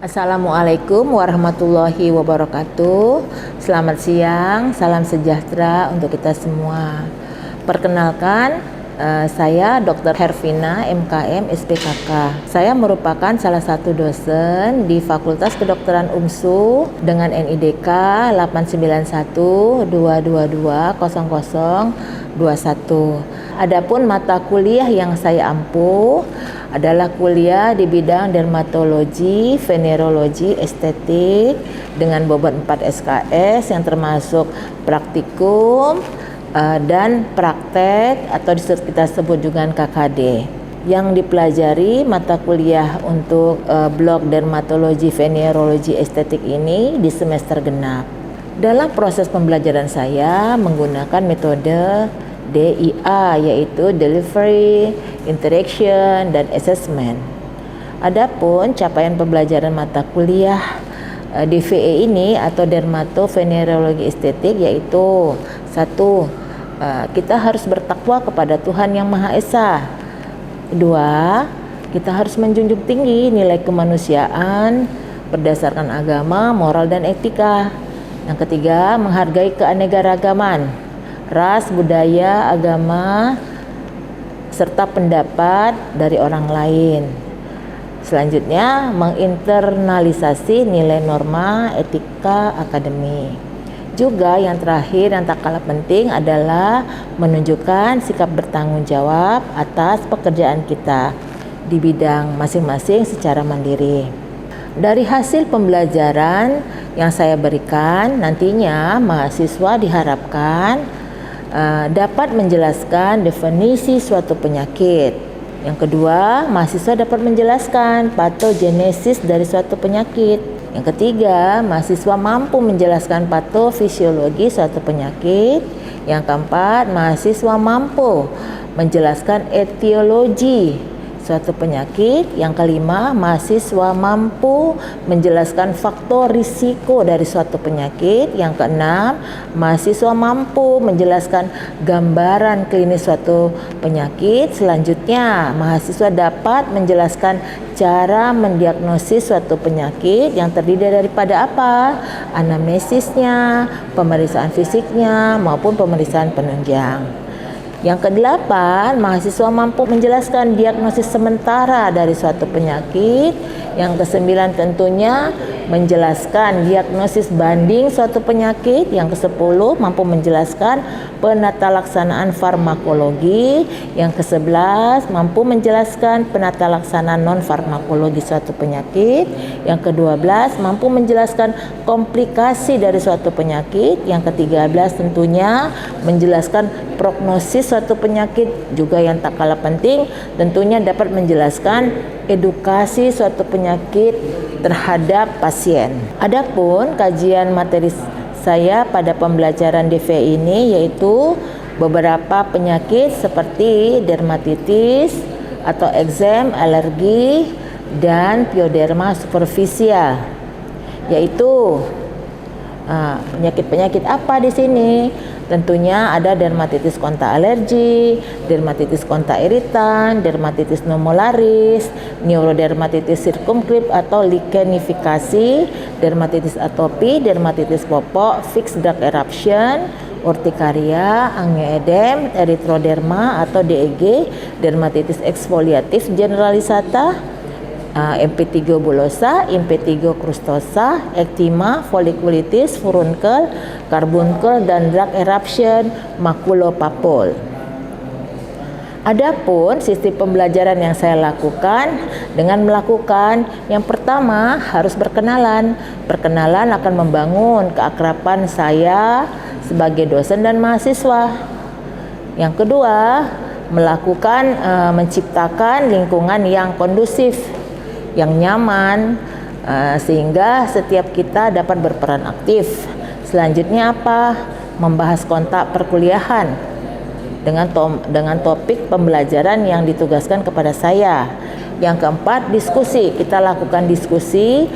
Assalamualaikum warahmatullahi wabarakatuh. Selamat siang, salam sejahtera untuk kita semua. Perkenalkan, saya Dr. Hervina MKM SPKK. Saya merupakan salah satu dosen di Fakultas Kedokteran UMSU dengan NIDK 89122200021. Adapun mata kuliah yang saya ampuh adalah kuliah di bidang dermatologi, venerologi, estetik dengan bobot 4 SKS yang termasuk praktikum dan praktek atau kita sebut juga KKD. Yang dipelajari mata kuliah untuk blok dermatologi, venerologi, estetik ini di semester genap. Dalam proses pembelajaran saya menggunakan metode DIA, yaitu Delivery, Interaction, dan Assessment. Adapun capaian pembelajaran mata kuliah DVE ini atau Dermatovenerologi Estetik yaitu 1. Kita harus bertakwa kepada Tuhan Yang Maha Esa. 2. Kita harus menjunjung tinggi nilai kemanusiaan berdasarkan agama, moral, dan etika. Yang ketiga, menghargai keanekaragaman ras, budaya, agama, serta pendapat dari orang lain. Selanjutnya, menginternalisasi nilai norma etika akademik. Juga yang terakhir yang tak kalah penting adalah menunjukkan sikap bertanggung jawab atas pekerjaan kita di bidang masing-masing secara mandiri. Dari hasil pembelajaran yang saya berikan, nantinya mahasiswa diharapkan dapat menjelaskan definisi suatu penyakit. Yang kedua, mahasiswa dapat menjelaskan patogenesis dari suatu penyakit. Yang ketiga, mahasiswa mampu menjelaskan patofisiologi suatu penyakit. Yang keempat, mahasiswa mampu menjelaskan etiologi suatu penyakit. Yang kelima, mahasiswa mampu menjelaskan faktor risiko dari suatu penyakit. Yang keenam, mahasiswa mampu menjelaskan gambaran klinis suatu penyakit. Selanjutnya, mahasiswa dapat menjelaskan cara mendiagnosis suatu penyakit yang terdiri daripada apa? Anamnesisnya, pemeriksaan fisiknya, maupun pemeriksaan penunjang. Yang kedelapan, mahasiswa mampu menjelaskan diagnosis sementara dari suatu penyakit. Yang kesembilan tentunya menjelaskan diagnosis banding suatu penyakit. Yang kesepuluh mampu menjelaskan penata laksanaan farmakologi. Yang kesebelas mampu menjelaskan penata laksanaan non farmakologi suatu penyakit. Yang kedua belas mampu menjelaskan komplikasi dari suatu penyakit. Yang ketiga belas tentunya menjelaskan prognosis suatu penyakit. Juga yang tak kalah penting tentunya dapat menjelaskan edukasi suatu penyakit terhadap pasien. Adapun kajian materi saya pada pembelajaran DV ini yaitu beberapa penyakit seperti dermatitis atau eksem, alergi, dan pioderma superficial. Yaitu penyakit-penyakit apa di sini? Tentunya ada dermatitis kontak alergi, dermatitis kontak iritan, dermatitis pneumolaris, neurodermatitis sirkumskrip atau lichenifikasi, dermatitis atopi, dermatitis popok, fixed drug eruption, urtikaria, angioedem, erythroderma atau DEG, dermatitis eksfoliatif generalisata, impetigo bullosa, impetigo crustosa, ektima, folikulitis, furunkel, karbunkel, dan drug eruption makulopapul. Adapun sistem pembelajaran yang saya lakukan dengan melakukan yang pertama harus berkenalan. Perkenalan akan membangun keakraban saya sebagai dosen dan mahasiswa. Yang kedua, menciptakan lingkungan yang kondusif, yang nyaman, sehingga setiap kita dapat berperan aktif. Selanjutnya apa? Membahas kontak perkuliahan dengan topik pembelajaran yang ditugaskan kepada saya. Yang keempat, diskusi. Kita lakukan diskusi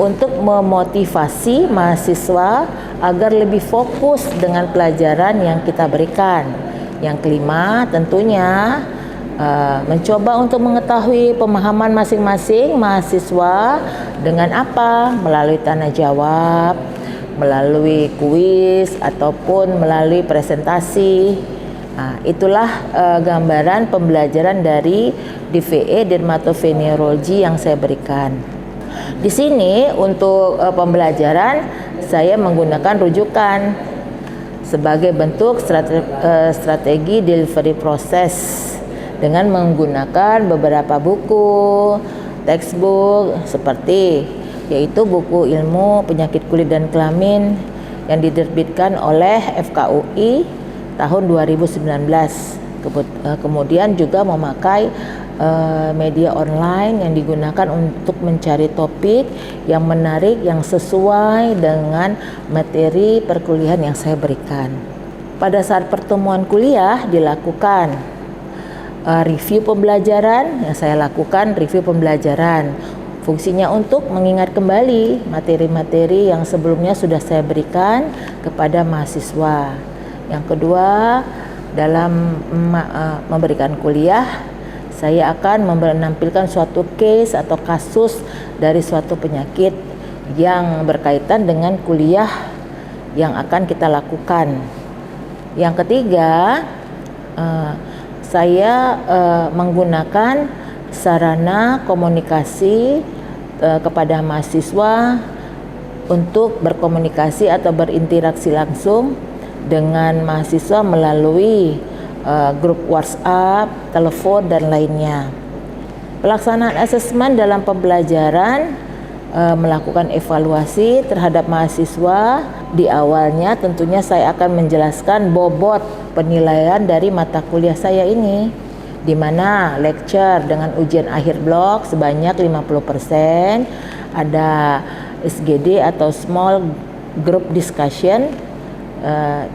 untuk memotivasi mahasiswa agar lebih fokus dengan pelajaran yang kita berikan. Yang kelima, tentunya mencoba untuk mengetahui pemahaman masing-masing mahasiswa dengan apa? Melalui tanya jawab, melalui kuis, ataupun melalui presentasi. Nah, itulah gambaran pembelajaran dari DVE Dermatovenerologi yang saya berikan. Di sini untuk pembelajaran saya menggunakan rujukan sebagai bentuk strategi delivery proses dengan menggunakan beberapa buku, textbook seperti yaitu buku ilmu penyakit kulit dan kelamin yang diterbitkan oleh FKUI tahun 2019. Kemudian juga memakai media online yang digunakan untuk mencari topik yang menarik yang sesuai dengan materi perkuliahan yang saya berikan. Pada saat pertemuan kuliah dilakukan review pembelajaran, yang saya lakukan review pembelajaran. Fungsinya untuk mengingat kembali materi-materi yang sebelumnya sudah saya berikan kepada mahasiswa. Yang kedua, dalam memberikan kuliah, saya akan menampilkan suatu case atau kasus dari suatu penyakit yang berkaitan dengan kuliah yang akan kita lakukan. Yang ketiga, saya menggunakan sarana komunikasi kepada mahasiswa untuk berkomunikasi atau berinteraksi langsung dengan mahasiswa melalui grup WhatsApp, telepon, dan lainnya. Pelaksanaan asesmen dalam pembelajaran melakukan evaluasi terhadap mahasiswa. Di awalnya tentunya saya akan menjelaskan bobot penilaian dari mata kuliah saya ini, di mana lecture dengan ujian akhir blok sebanyak 50%, ada SGD atau small group discussion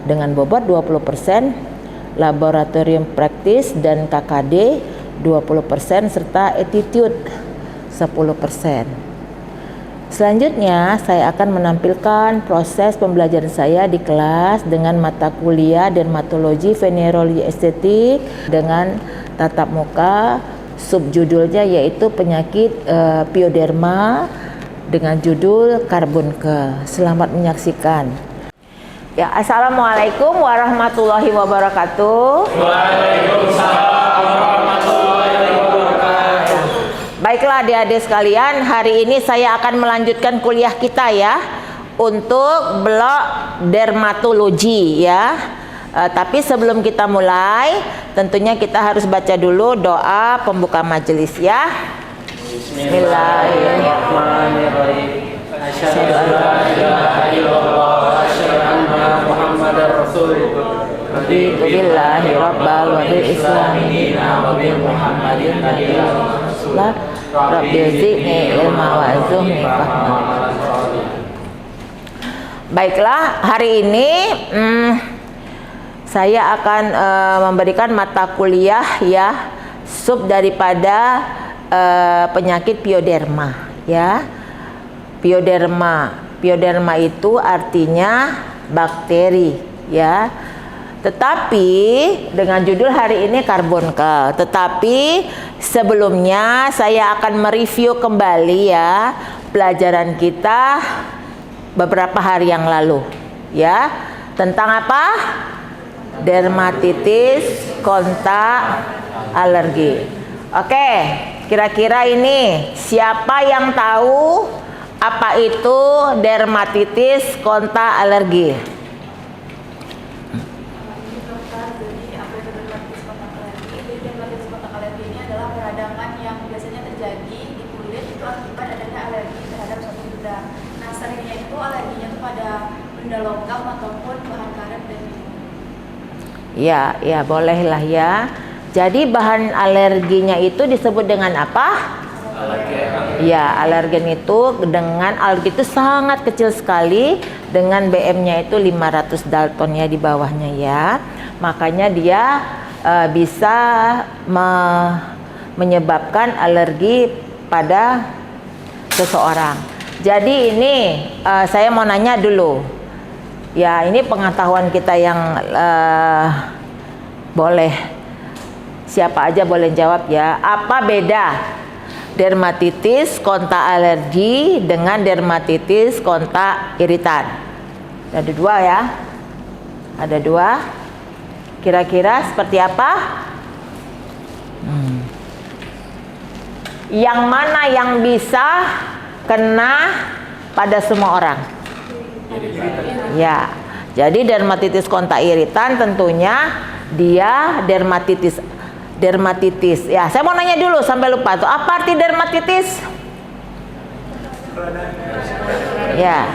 dengan bobot 20%, laboratorium practice dan KKD 20%, serta attitude 10%. Selanjutnya, saya akan menampilkan proses pembelajaran saya di kelas dengan mata kuliah dermatologi venerologi estetik dengan tatap muka. Subjudulnya yaitu penyakit pioderma dengan judul karbonke. Selamat menyaksikan. Ya, assalamualaikum warahmatullahi wabarakatuh. Waalaikumsalam warahmatullahi wabarakatuh. Baiklah adik-adik sekalian, hari ini saya akan melanjutkan kuliah kita ya untuk blok dermatologi ya. Tapi sebelum kita mulai, tentunya kita harus baca dulu doa pembuka majelis ya. Bismillahirrahmanirrahim. Asyhadu an la ilaha illallah wa asyhadu anna Muhammadar Rasulullah. Raditu billahi rabbal wa bil islami dina wa bil Muhammadin nabiyyan rasulullah. Rabbi zidni ilma wa zidni fahma. Baiklah, hari ini saya akan memberikan mata kuliah ya, sub daripada penyakit pioderma ya. Pioderma itu artinya bakteri ya. Tetapi dengan judul hari ini karbonke. Tetapi sebelumnya saya akan mereview kembali ya pelajaran kita beberapa hari yang lalu ya. Tentang apa? Dermatitis kontak alergi. Oke, kira-kira ini siapa yang tahu apa itu dermatitis kontak alergi? Logam ataupun bahan karet dan ya bolehlah ya. Jadi bahan alerginya itu disebut dengan apa? Alergen. Ya, alergen itu dengan alergi itu sangat kecil sekali dengan BM-nya itu 500 Dalton ya di bawahnya ya. Makanya dia bisa menyebabkan alergi pada seseorang. Jadi ini saya mau nanya dulu. Ya, ini pengetahuan kita yang boleh Siapa aja boleh jawab ya. Apa beda dermatitis kontak alergi dengan dermatitis kontak iritan? Ada dua ya. Ada dua. Kira-kira seperti apa? Yang mana yang bisa kena pada semua orang? Ya. Jadi dermatitis kontak iritan tentunya dia dermatitis. Ya, saya mau nanya dulu sampai lupa tuh. Apa arti dermatitis? Ya,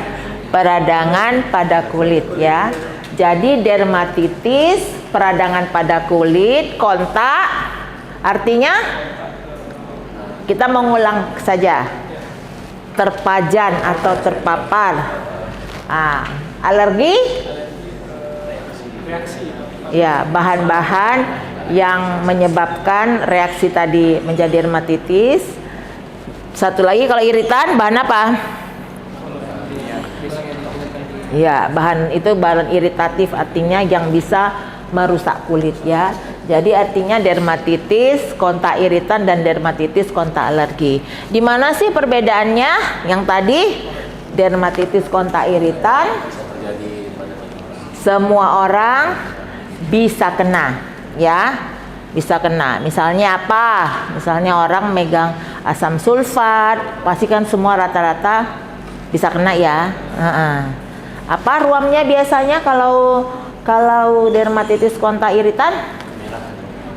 peradangan pada kulit ya. Jadi dermatitis, peradangan pada kulit, kontak, artinya kita mengulang saja. Terpajan atau terpapar. Alergi? Ya, bahan-bahan yang menyebabkan reaksi tadi menjadi dermatitis. Satu lagi kalau iritan, bahan apa? Ya, bahan itu bahan iritatif, artinya yang bisa merusak kulit ya. Jadi artinya dermatitis kontak iritan dan dermatitis kontak alergi. Di mana sih perbedaannya? Yang tadi dermatitis kontak iritan semua orang bisa kena ya, bisa kena. Misalnya apa? Misalnya orang megang asam sulfat, pasti kan semua rata-rata bisa kena ya. Apa ruamnya biasanya kalau dermatitis kontak iritan?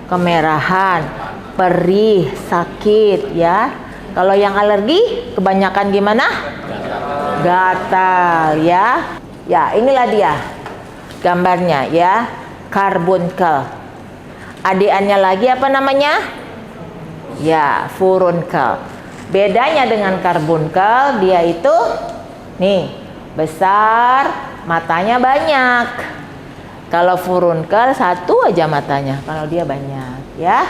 Kemerahan, perih, sakit ya. Kalau yang alergi kebanyakan gimana? Gatal ya. Ya, inilah dia gambarnya ya. Karbunkel. Adiannya lagi apa namanya? Ya, furunkel. Bedanya dengan karbunkel, dia itu nih besar, matanya banyak. Kalau furunkel satu aja matanya, kalau dia banyak ya.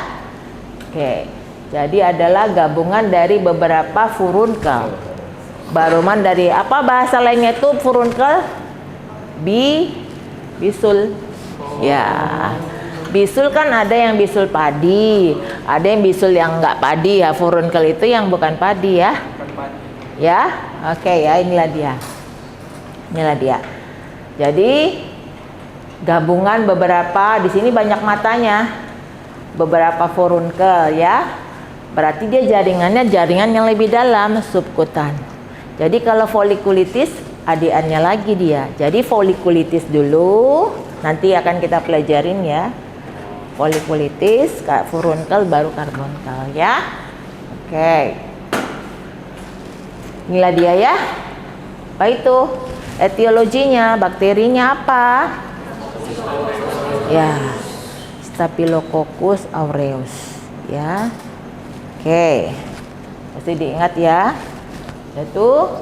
Oke, jadi adalah gabungan dari beberapa furunkel. Baruman dari apa bahasa lainnya itu furunkel? Bisul. Ya, bisul kan ada yang bisul padi, ada yang bisul yang enggak padi ya. Furunkel itu yang bukan padi ya. Ya, oke ya, inilah dia. Inilah dia. Jadi gabungan beberapa, di sini banyak matanya, beberapa furunkel ya. Berarti dia jaringan yang lebih dalam, subkutan. Jadi kalau folikulitis adiannya lagi dia. Jadi folikulitis dulu, nanti akan kita pelajarin ya. Folikulitis, furunkel, baru karbunkel ya. Oke. Inilah dia ya. Apa itu? Etiologinya, bakterinya apa? Ya, Staphylococcus aureus ya. Oke. Pasti diingat ya. Itu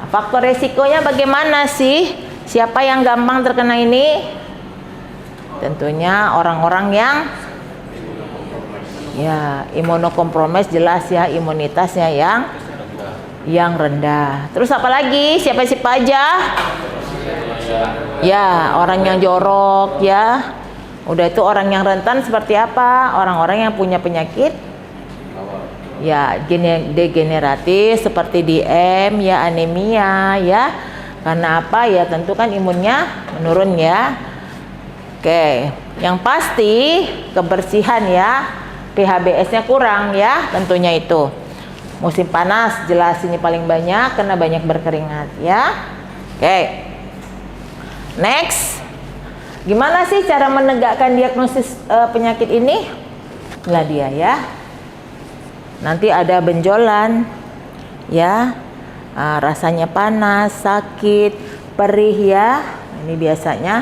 faktor resikonya bagaimana sih? Siapa yang gampang terkena ini? Tentunya orang-orang yang imunokompromis, jelas ya, imunitasnya yang rendah. Terus apa lagi? Siapa-siapa aja? Ya, orang yang jorok ya. Udah itu orang yang rentan seperti apa? Orang-orang yang punya penyakit ya degeneratif seperti DM ya, anemia ya. Karena apa ya? Tentu kan imunnya menurun ya. Oke, yang pasti kebersihan ya, PHBS-nya kurang ya, tentunya itu. Musim panas jelas ini paling banyak karena banyak berkeringat ya. Oke. Next. Gimana sih cara menegakkan diagnosis penyakit ini? Inilah dia ya. Nanti ada benjolan ya. Rasanya panas, sakit, perih ya. Ini biasanya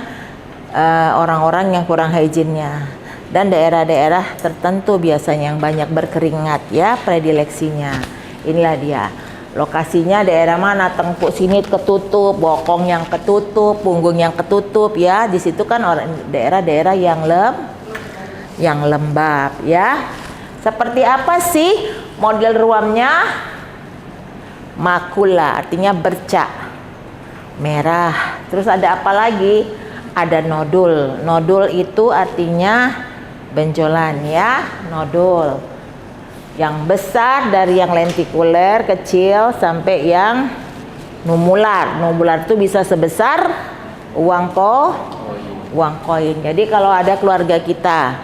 orang-orang yang kurang hygiene-nya. Dan daerah-daerah tertentu biasanya yang banyak berkeringat ya, predileksinya. Inilah dia. Lokasinya daerah mana? Tengkuk sini ketutup, bokong yang ketutup, punggung yang ketutup ya. Di situ kan daerah-daerah yang lembab ya. Seperti apa sih model ruamnya? Makula, artinya bercak merah. Terus ada apa lagi? Ada nodul. Nodul itu artinya benjolan ya, nodul. Yang besar dari yang lentikuler kecil sampai yang numular. Numular itu bisa sebesar uang koin. Jadi kalau ada keluarga kita,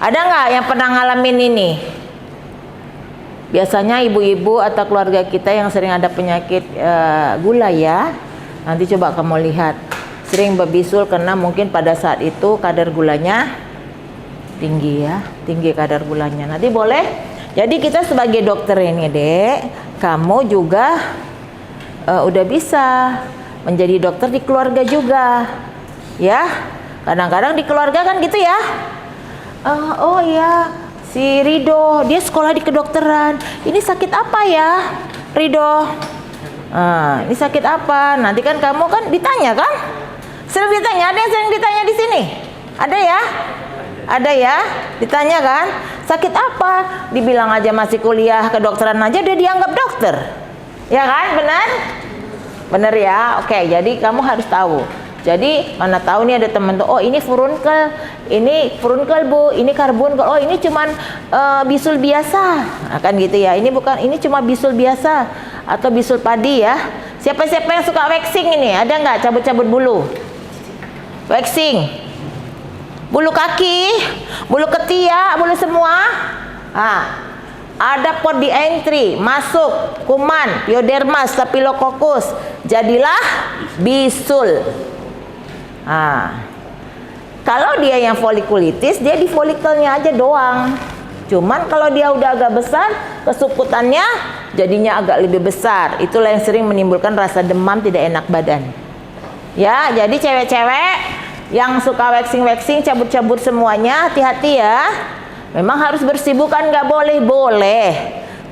ada nggak yang pernah ngalamin ini? Biasanya ibu-ibu atau keluarga kita yang sering ada penyakit gula ya. Nanti coba kamu lihat, sering berbisul karena mungkin pada saat itu kadar gulanya tinggi ya, tinggi kadar gulanya. Nanti boleh. Jadi kita sebagai dokter ini, Dek, kamu juga udah bisa menjadi dokter di keluarga juga, ya. Kadang-kadang di keluarga kan gitu ya. Oh ya, si Rido dia sekolah di kedokteran. Ini sakit apa ya, Rido? Ini sakit apa? Nanti kan kamu kan ditanya kan? Sering ditanya. Ada yang sering ditanya di sini? Ada ya? Ada ya? Ditanya kan? Sakit apa? Dibilang aja masih kuliah kedokteran aja dia dianggap dokter. Ya kan? Benar? Benar ya? Oke, jadi kamu harus tahu. Jadi mana tahu nih ada teman tuh, oh ini furunkel Bu, ini karbunkel, oh ini cuman bisul biasa, kan gitu ya. Ini bukan, ini cuma bisul biasa atau bisul padi ya. Siapa-siapa yang suka waxing ini? Ada nggak cabut-cabut bulu? Waxing, bulu kaki, bulu ketiak, bulu semua. Ada podientry, masuk kuman, pyoderma, staphylococcus, jadilah bisul. Kalau dia yang folikulitis, dia di folikelnya aja doang. Cuman kalau dia udah agak besar, kesuputannya jadinya agak lebih besar. Itulah yang sering menimbulkan rasa demam, tidak enak badan. Ya, jadi cewek-cewek yang suka waxing, cabut-cabut semuanya, hati-hati ya. Memang harus bersih, bukan nggak boleh,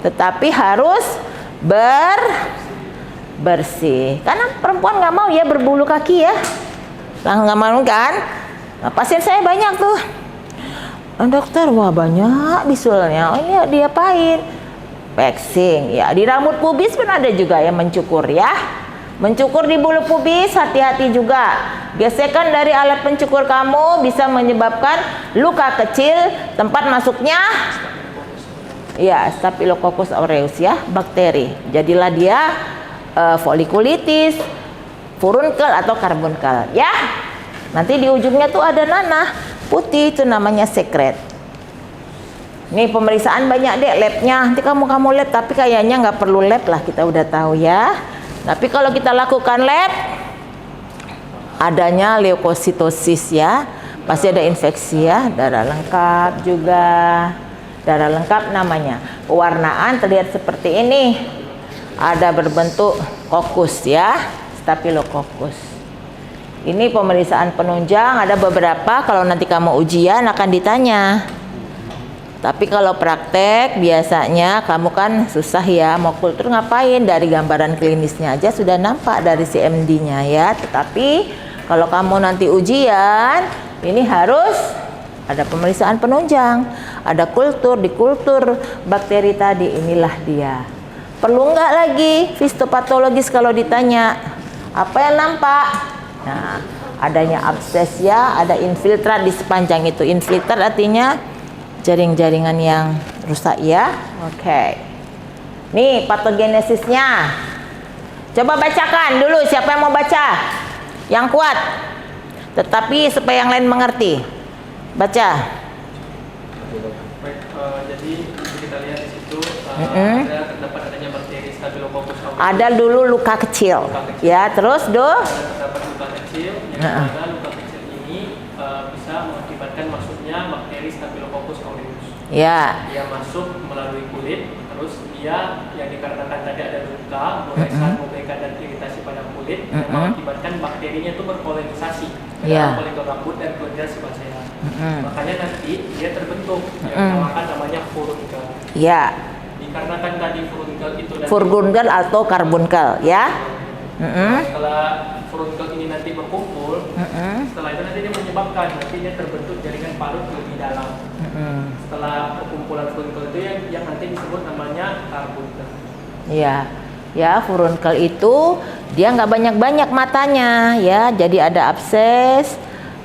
tetapi harus bersih. Karena perempuan nggak mau ya berbulu kaki ya. Nggak mau kan? Nah, pasien saya banyak tuh. Dokter, wah banyak bisulnya. Oh iya, diapain? Waxing. Ya, di rambut pubis pun ada juga yang mencukur ya. Mencukur di bulu pubis, hati-hati juga. Biasanya kan dari alat pencukur kamu bisa menyebabkan luka kecil, tempat masuknya ya Staphylococcus aureus ya, bakteri. Jadilah dia folikulitis, furunkel atau karbunkel ya. Nanti di ujungnya tuh ada nanah putih, itu namanya sekret. Nih pemeriksaan banyak deh labnya. Nanti kamu lab, tapi kayaknya nggak perlu lab lah, kita udah tahu ya. Tapi kalau kita lakukan lab, adanya leukositosis ya, pasti ada infeksi ya, darah lengkap juga, darah lengkap namanya. Pewarnaan terlihat seperti ini, ada berbentuk kokus ya, staphylococcus. Ini pemeriksaan penunjang, ada beberapa, kalau nanti kamu ujian akan ditanya. Tapi kalau praktek biasanya kamu kan susah ya, mau kultur ngapain, dari gambaran klinisnya aja sudah nampak dari CMD-nya ya. Tetapi kalau kamu nanti ujian, ini harus ada pemeriksaan penunjang, ada kultur, di kultur bakteri tadi, inilah dia. Perlu nggak lagi histopatologis kalau ditanya, apa yang nampak? Nah, adanya abses ya, ada infiltrat di sepanjang itu. Infiltrat artinya jaring-jaringan yang rusak ya. Oke. Nih patogenesisnya. Coba bacakan dulu, siapa yang mau baca? Yang kuat. Tetapi supaya yang lain mengerti. Baca. Baik, jadi kita lihat di situ terdapat adanya bakteri Staphylococcus aureus. Ada dulu luka kecil. Ya, terus Terdapat luka kecil, yang mana luka kecil ini bisa mengakibatkan masuknya bakteri Staphylococcus aureus. Ya. Dia masuk melalui kulit, terus dia yang dikarenakan tadi ada luka, goresan, dan iritasi pada kulit, yang mengakibatkan bakterinya itu berkolonisasi ke dalam folikel rambut dan kelenjar sebasea. Makanya nanti dia terbentuk yang namanya furunkel. Ya. Dikarenakan tadi furunkel itu furunkel atau karbunkel ya. Setelah furunkel ini nanti berkumpul, setelah itu nanti dia menyebabkan nanti dia terbentuk jaringan parut lebih dalam. Setelah perkumpulan furunkel itu yang nanti disebut namanya karbunkel. Ya, ya furunkel itu dia nggak banyak-banyak matanya ya, jadi ada abses,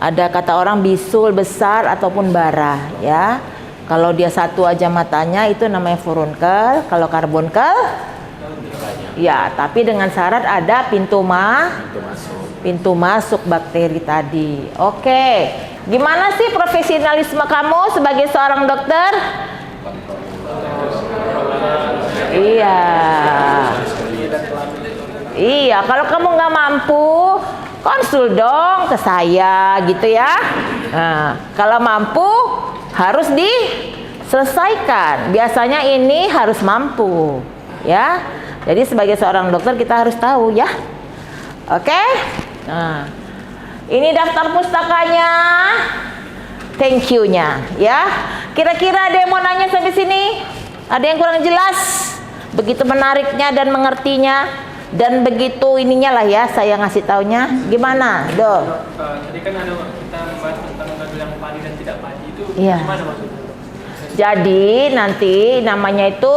Ada kata orang bisul besar ataupun bara ya. Kalau dia satu aja matanya itu namanya furunkel. Kalau karbonkel ya, tapi dengan syarat ada pintu masuk bakteri tadi. Oke. Gimana sih profesionalisme kamu sebagai seorang dokter? Iya. Iya, kalau kamu nggak mampu, konsul dong ke saya gitu ya. Nah, kalau mampu harus diselesaikan. Biasanya ini harus mampu, ya. Jadi sebagai seorang dokter kita harus tahu ya. Oke? Nah, ini daftar pustakanya. Thank you-nya, ya. Kira-kira ada yang mau nanya sampai sini? Ada yang kurang jelas? Begitu menariknya dan mengertinya. Dan begitu ininya lah ya, saya ngasih taunya. Gimana, Dok? Tadi kan ada kita membahas tentang gadu yang padi dan tidak padi itu Iya. gimana maksudnya? Jadi nanti namanya itu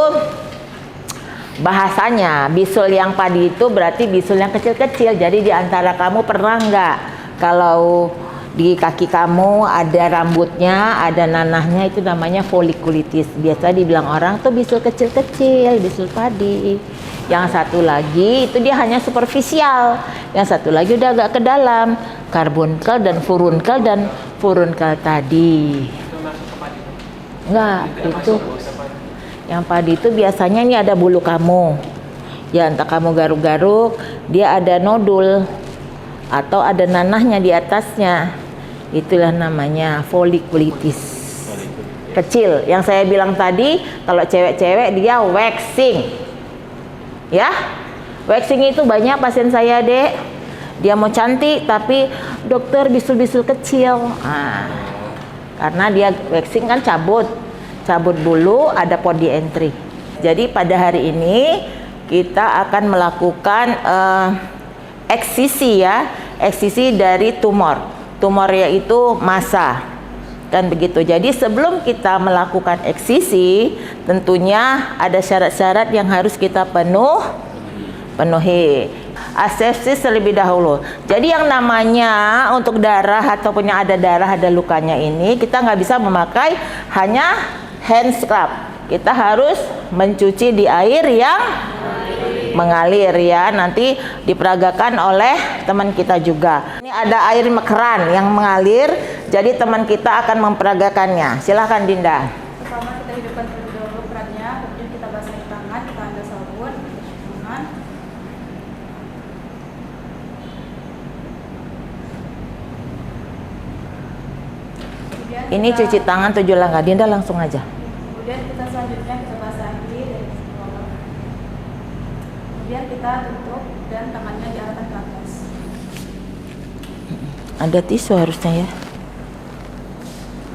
bahasanya bisul yang padi itu berarti bisul yang kecil-kecil. Jadi di antara kamu pernah nggak kalau di kaki kamu ada rambutnya, ada nanahnya, itu namanya folikulitis. Biasa dibilang orang tuh bisul kecil-kecil, bisul padi. Yang satu lagi itu dia hanya superficial. Yang satu lagi udah agak ke dalam, karbonkel dan furunkel tadi. Itu masuk ke padi. Enggak, itu yang padi itu biasanya ini ada bulu kamu. Ya entah kamu garuk-garuk, dia ada nodul atau ada nanahnya di atasnya. Itulah namanya folikulitis. Kecil. Yang saya bilang tadi, kalau cewek-cewek dia waxing. Ya, waxing itu banyak pasien saya, Dek. Dia mau cantik tapi dokter bisul-bisul kecil. Nah, karena dia waxing kan cabut bulu, ada podi entry. Jadi pada hari ini kita akan melakukan eksisi ya, eksisi dari tumor yaitu massa. Kan begitu. Jadi sebelum kita melakukan eksisi, tentunya ada syarat-syarat yang harus kita penuhi. Asepsis terlebih dahulu. Jadi yang namanya untuk darah ataupun yang ada darah, ada lukanya ini, kita nggak bisa memakai hanya hand scrub. Kita harus mencuci di air yang mengalir ya, nanti diperagakan oleh teman kita juga. Ini ada air keran yang mengalir, jadi teman kita akan memperagakannya. Silahkan Dinda. Pertama kita hidupkan terlebih dahulu kerannya, kemudian kita basahi tangan, kita ambil sabun, tangan. Ini cuci tangan 7 langkah. Dinda langsung aja. Kemudian kita selanjutnya kita basahi dari bawah. Kemudian kita tutup dan tangannya diarahkan ke atas. Ada tisu harusnya ya.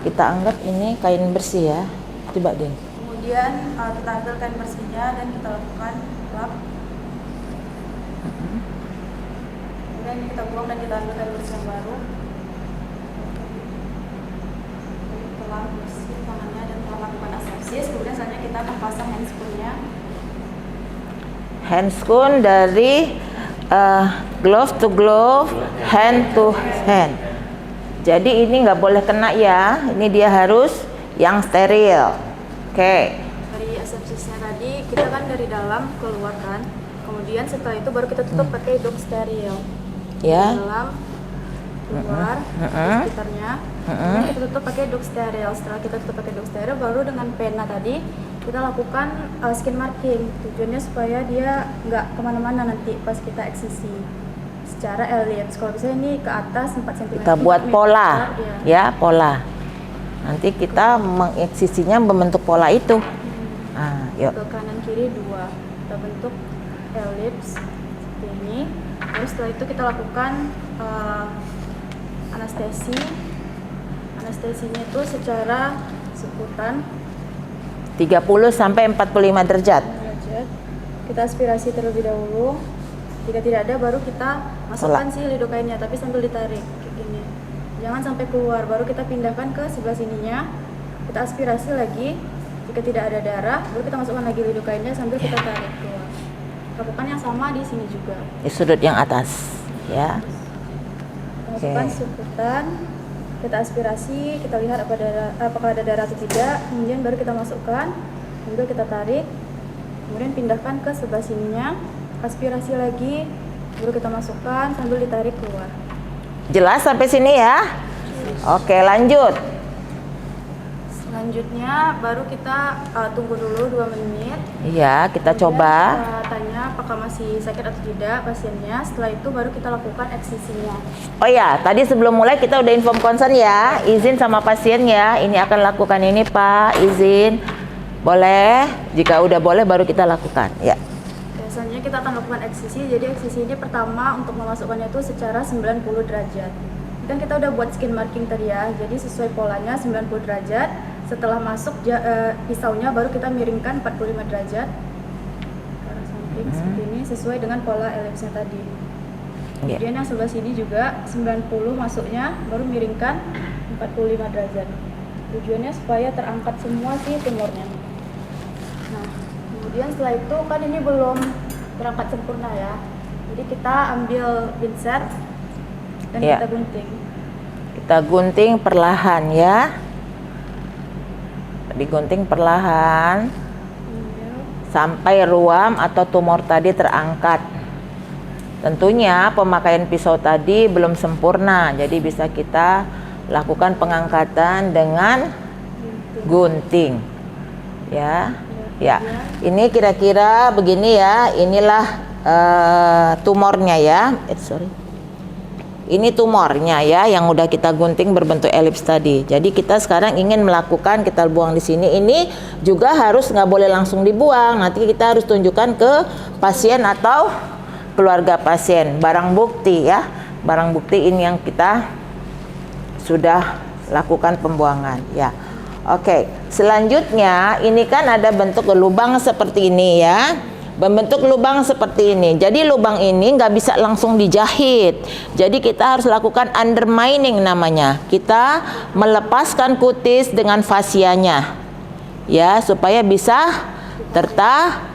Kita anggap ini kain bersih ya. Coba Din. Kemudian kita ambil kain bersihnya dan kita lakukan lap. Kemudian ini kita buang dan kita ambil kain bersih yang baru. Telah bersih tangannya dan telah lakukan asepsis. Kemudian selanjutnya kita akan pasang handscoon-nya. Handscoon dari glove to glove, hand to hand. Jadi ini nggak boleh kena ya. Ini dia harus yang steril. Oke. Dari asepsisnya tadi kita kan dari dalam keluar kan. Kemudian setelah itu baru kita tutup pakai dok steril. Ya. Dalam keluar sekitarnya. Kemudian kita tutup pakai dok steril. Setelah kita tutup pakai dok steril, baru dengan pena tadi kita lakukan skin marking. Tujuannya supaya dia nggak kemana-mana nanti pas kita eksisi secara elips. Kalau misalnya ini ke atas 4 cm. Kita buat pola, ya pola. Nanti kita mengeksisinya membentuk pola itu. Nah, yuk. Ke kanan kiri 2. Kita bentuk elips seperti ini. Terus setelah itu kita lakukan anestesi. Anestesinya itu secara seputan 30 sampai 45 derajat. Kita aspirasi terlebih dahulu. Jika tidak ada, baru kita masukkan si lidokainnya, tapi sambil ditarik kayak gini. Jangan sampai keluar. Baru kita pindahkan ke sebelah sininya. Kita aspirasi lagi. Jika tidak ada darah, baru kita masukkan lagi lidokainnya sambil kita tarik keluar. Lakukan yang sama di sini juga. Di sudut yang atas, ya. masukkan subkutan, kita aspirasi, kita lihat apakah ada darah atau tidak, kemudian baru kita masukkan, sambil kita tarik, kemudian pindahkan ke sebelah sininya, aspirasi lagi, baru kita masukkan sambil ditarik keluar. Jelas sampai sini ya? Oke, lanjut. Selanjutnya baru kita tunggu dulu 2 menit. Iya, kita Kemudian coba. kita tanya apakah masih sakit atau tidak pasiennya. Setelah itu baru kita lakukan eksisinya. Oh ya, tadi sebelum mulai kita udah inform concern ya. Izin sama pasien ya. Ini akan lakukan ini Pak, izin. Boleh? Jika udah boleh baru kita lakukan. Ya. Biasanya kita akan lakukan eksisi. Jadi eksisi ini pertama untuk memasukkannya itu secara 90 derajat. Kan kita udah buat skin marking tadi ya. Jadi sesuai polanya 90 derajat. Setelah masuk pisaunya baru kita miringkan 45 derajat ke arah samping seperti ini sesuai dengan pola elipsnya tadi. Kemudian yang sebelah sini juga 90 masuknya baru miringkan 45 derajat. Tujuannya supaya terangkat semua sih tumornya. Nah, kemudian setelah itu kan ini belum terangkat sempurna ya. Jadi kita ambil pinset dan kita gunting. Kita gunting perlahan ya. Digunting perlahan sampai ruam atau tumor tadi terangkat. Tentunya pemakaian pisau tadi belum sempurna, jadi bisa kita lakukan pengangkatan dengan gunting. Ya. Ya. Ini kira-kira begini ya. Inilah tumornya ya. Ini tumornya ya, yang udah kita gunting berbentuk elips tadi. Jadi kita sekarang ingin melakukan, kita buang di sini. Ini juga harus nggak boleh langsung dibuang. Nanti kita harus tunjukkan ke pasien atau keluarga pasien. Barang bukti ya, barang bukti ini yang kita sudah lakukan pembuangan ya. Oke, selanjutnya ini kan ada bentuk lubang seperti ini ya. Membentuk lubang seperti ini. Jadi lubang ini nggak bisa langsung dijahit. Jadi kita harus lakukan undermining namanya. Kita melepaskan kutis dengan fasianya, ya, supaya bisa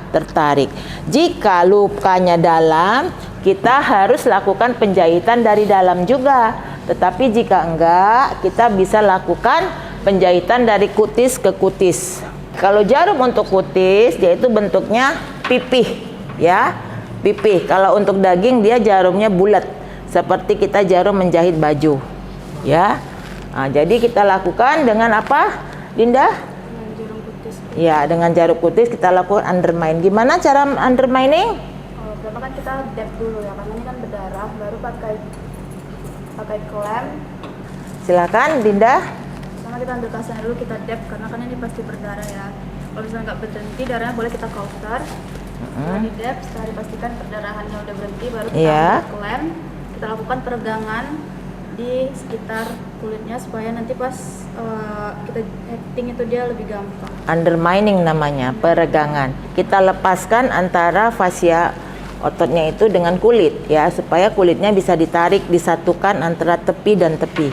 tertarik. Jika lukanya dalam, kita harus lakukan penjahitan dari dalam juga. Tetapi jika enggak, kita bisa lakukan penjahitan dari kutis ke kutis. Kalau jarum untuk kutis, dia itu bentuknya pipih ya, pipih. Kalau untuk daging dia jarumnya bulat seperti kita jarum menjahit baju ya. Nah, jadi kita lakukan dengan apa, Dinda? Dengan jarum kutis. Ya, dengan jarum kutis kita lakukan undermine. Gimana cara undermining? Pertama kan kita dab dulu ya, karena ini kan berdarah. Baru pakai klem. Silakan Dinda. Sama kita ambil kasnya dulu, kita dab karena kan ini pasti berdarah ya. Kalau misalnya nggak berhenti darahnya, boleh kita counter. Setelah di dab, setelah dipastikan perdarahannya udah berhenti, baru kita ambil klem. Kita lakukan peregangan di sekitar kulitnya supaya nanti pas kita acting itu dia lebih gampang. Undermining namanya, peregangan. Kita lepaskan antara fascia ototnya itu dengan kulit ya, supaya kulitnya bisa ditarik, disatukan antara tepi dan tepi.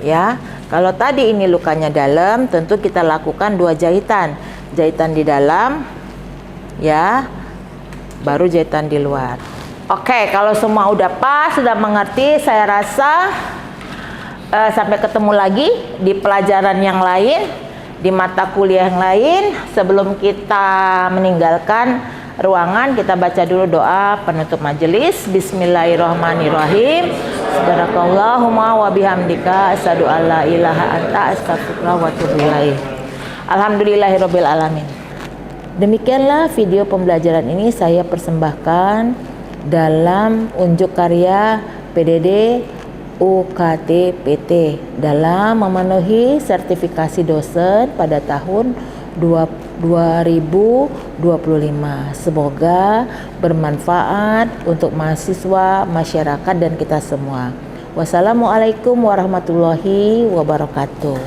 Ya, kalau tadi ini lukanya dalam, tentu kita lakukan 2 jahitan. Jahitan di dalam ya, baru jahitan di luar. Oke, kalau semua udah pas, sudah mengerti, saya rasa sampai ketemu lagi di pelajaran yang lain, di mata kuliah yang lain. Sebelum kita meninggalkan ruangan, kita baca dulu doa penutup majelis. Bismillahirrahmanirrahim. Subhanakallahumma wa bihamdika asyhadu an la ilaha anta astaghfiruka wa atubu ilaik. Alhamdulillahirabbil alamin. Demikianlah video pembelajaran ini saya persembahkan dalam unjuk karya PDD UKT PT dalam memenuhi sertifikasi dosen pada tahun 2025. Semoga bermanfaat untuk mahasiswa, masyarakat, dan kita semua. Wassalamualaikum warahmatullahi wabarakatuh.